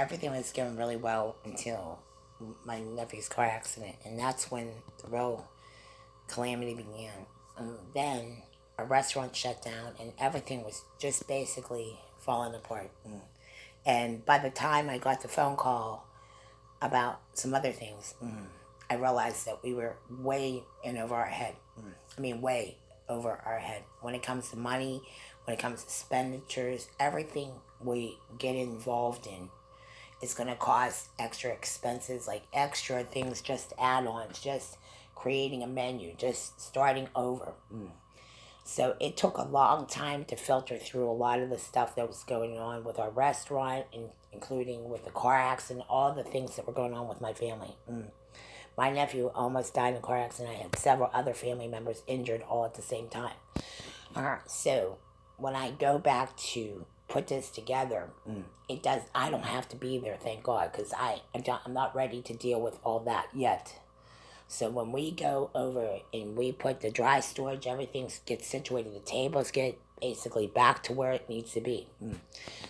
everything was going really well until my nephew's car accident, and that's when the real calamity began. Then a restaurant shut down, and everything was just basically falling apart. And by the time I got the phone call about some other things, I realized that we were way in over our head. I mean, way over our head when it comes to money, when it comes to expenditures, everything we get involved in is going to cause extra expenses, like extra things, just add-ons, just creating a menu, just starting over. So it took a long time to filter through a lot of the stuff that was going on with our restaurant, including with the car accident, all the things that were going on with my family. My nephew almost died in a car accident. I had several other family members injured all at the same time. So when I go back to put this together, I don't have to be there, thank God, because I'm not ready to deal with all that yet. So when we go over and we put the dry storage, everything gets situated, the tables get basically back to where it needs to be.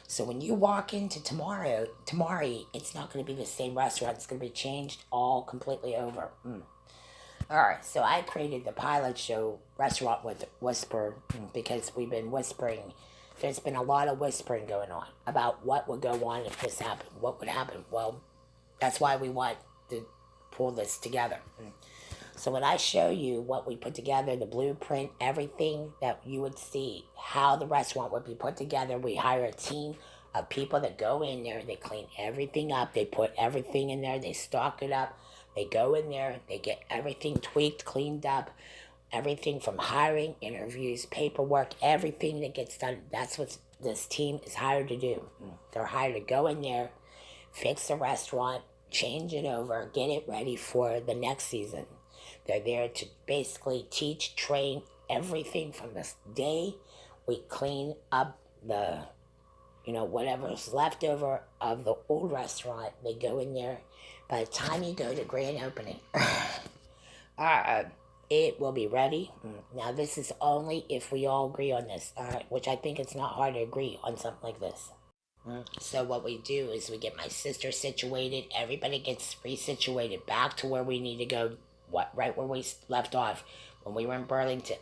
So when you walk into Tamari, it's not going to be the same restaurant. It's going to be changed all completely over. All right, so I created the pilot show, Restaurant with Whisper, because we've been whispering. There's been a lot of whispering going on about what would go on if this happened, what would happen. Well, that's why we want to pull this together. So when I show you what we put together, the blueprint, everything that you would see, how the restaurant would be put together, we hire a team of people that go in there, they clean everything up, they put everything in there, they stock it up, they go in there, they get everything tweaked, cleaned up, everything from hiring, interviews, paperwork, everything that gets done. That's what this team is hired to do. They're hired to go in there, fix the restaurant, change it over, get it ready for the next season. They're there to basically teach, train everything from this day we clean up the, whatever's left over of the old restaurant. They go in there. By the time you go to grand opening, it will be ready. Now, this is only if we all agree on this, which I think it's not hard to agree on something like this. So what we do is we get my sister situated. Everybody gets resituated back to where we need to go, right where we left off when we were in Burlington.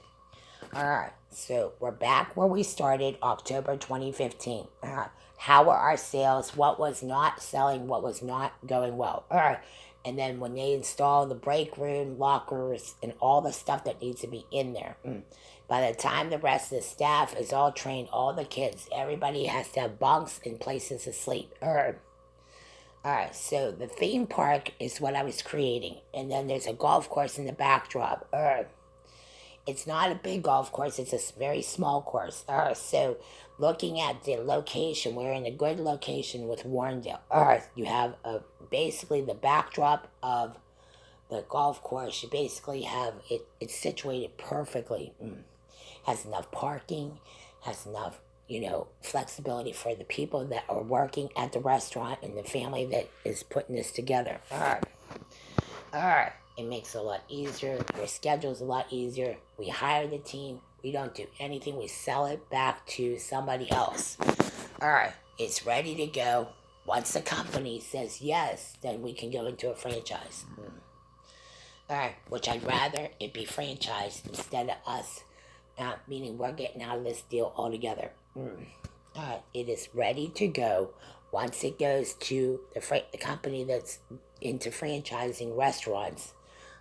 All right, so we're back where we started, October 2015. How are our sales? What was not selling? What was not going well? All right, and then when they install the break room, lockers, and all the stuff that needs to be in there. By the time the rest of the staff is all trained, all the kids, everybody has to have bunks and places to sleep. All right, so the theme park is what I was creating. And then there's a golf course in the backdrop. It's not a big golf course. It's a very small course. So looking at the location, we're in a good location with Warrendale. You have basically the backdrop of the golf course. You basically have it's situated perfectly. Has enough parking, has enough, flexibility for the people that are working at the restaurant and the family that is putting this together. All right. It makes it a lot easier. Your schedule's a lot easier. We hire the team. We don't do anything. We sell it back to somebody else. All right. It's ready to go. Once the company says yes, then we can go into a franchise. All right. Which I'd rather it be franchised instead of us. Meaning we're getting out of this deal altogether. All right, it is ready to go. Once it goes to the company that's into franchising restaurants,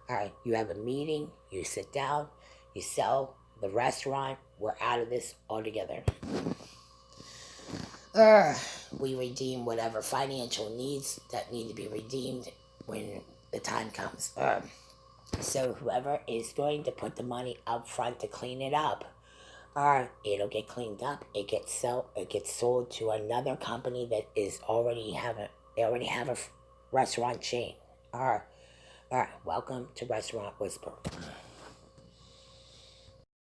all right, you have a meeting, you sit down, you sell the restaurant, we're out of this altogether. We redeem whatever financial needs that need to be redeemed when the time comes. So whoever is going to put the money up front to clean it up, it'll get cleaned up. It gets sold to another company that is already have a restaurant chain. All right. Welcome to Restaurant Whisper.